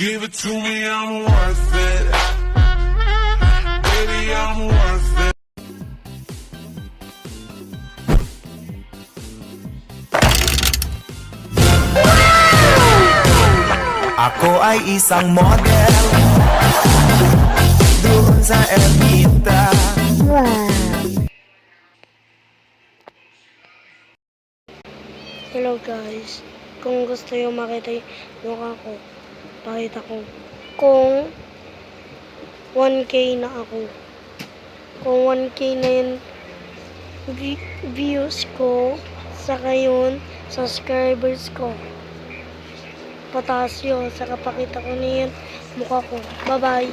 give it to me, I'm worth it. Baby, I'm worth it. Ako ay isang model doon sa Evita. Hello guys, kung gusto nyo makita yung mukha ko, pakita ko kung 1K na ako. Kung 1K na yun views ko, saka yun subscribers ko, pataas yun, saka pakita ko na yun mukha ko. Bye bye.